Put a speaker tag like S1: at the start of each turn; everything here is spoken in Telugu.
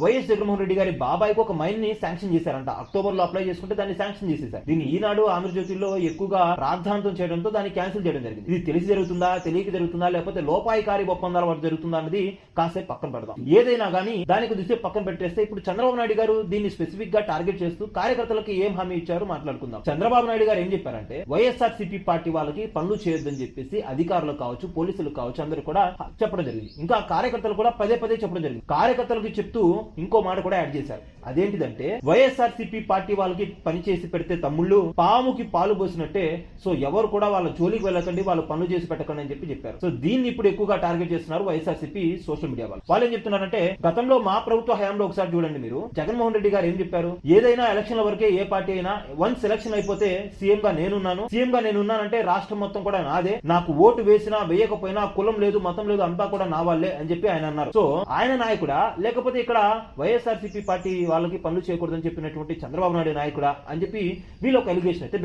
S1: వైఎస్ జగన్మోహన్ రెడ్డి గారి బాబాయ్కి ఒక మైన్ ని శాంక్షన్ చేశారంట. అక్టోబర్ లో అప్లై చేసుకుంటే దాన్ని శాంక్షన్ చేసేసారు. దీన్ని ఈనాడు ఆంధ్రజ్యోతిలో ఎక్కువగా రాద్ధాంతం చేయడంతో దాన్ని క్యాన్సిల్ చేయడం జరిగింది. ఇది తెలిసి జరుగుతుందా, తెలియక జరుగుతుందా, లేకపోతే లోపాయికారి ఒప్పందాల వరకు జరుగుతుందా అన్నది కాసేపు పక్కన పెడదాం. ఏదైనా గానీ దానికి కొద్దిసేపు పక్కన పెట్టేస్తే ఇప్పుడు చంద్రబాబు నాయుడు గారు దీన్ని స్పెసిఫిక్ గా టార్గెట్ చేస్తూ కార్యకర్తలకు ఏం హామీ ఇచ్చారో మాట్లాడుకుందాం. చంద్రబాబు నాయుడు గారు ఏం చెప్పారంటే వైఎస్ఆర్సీపీ పార్టీ వాళ్ళకి పనులు చేయొద్దని చెప్పేసి అధికారులు కావచ్చు, పోలీసులు కావచ్చు, అందరూ కూడా చెప్పడం జరిగింది. ఇంకా కార్యకర్తలు కూడా పదే పదే చెప్పడం జరిగింది. కార్యకర్తలకు చెప్తూ ఇంకో మాట కూడా యాడ్ చేశారు. అదేంటిదంటే వైఎస్ఆర్సీపీ పార్టీ వాళ్ళకి పనిచేసి పెడితే తమ్ముళ్ళు పాముకి పాలు పోసినట్టే, సో ఎవరు కూడా వాళ్ళ జోలికి వెళ్ళకండి, వాళ్ళు పనులు చేసి పెట్టకండి అని చెప్పారు. సో దీన్ని ఇప్పుడు ఎక్కువగా టార్గెట్ చేస్తున్నారు వైఎస్ఆర్సీపీ సోషల్ మీడియా వాళ్ళు ఏం చెప్తున్నారంటే, గతంలో మా ప్రభుత్వ హయాంలో ఒకసారి చూడండి మీరు, జగన్మోహన్ రెడ్డి గారు ఏం చెప్పారు, ఏదైనా ఎలక్షన్ల వరకే ఏ పార్టీ అయినా వన్స్ ఎలక్షన్ అయిపోతే సీఎం గా నేనున్నానంటే రాష్ట్రం మొత్తం కూడా నాదే, నాకు ఓటు వేసినా వేయకపోయినా కులం లేదు, మతం లేదు, అంతా కూడా నా వాళ్ళే అని చెప్పి ఆయన అన్నారు. సో ఆయన నాయకుడా, లేకపోతే ఇక్కడ వైఎస్ఆర్సీపీ పార్టీ వాళ్ళకి పనులు చేయకూడదని చెప్పినటువంటి చంద్రబాబు నాయుడు నాయకుడా అని చెప్పి వీళ్ళు ఒక ఎలిగేషన్ అయితే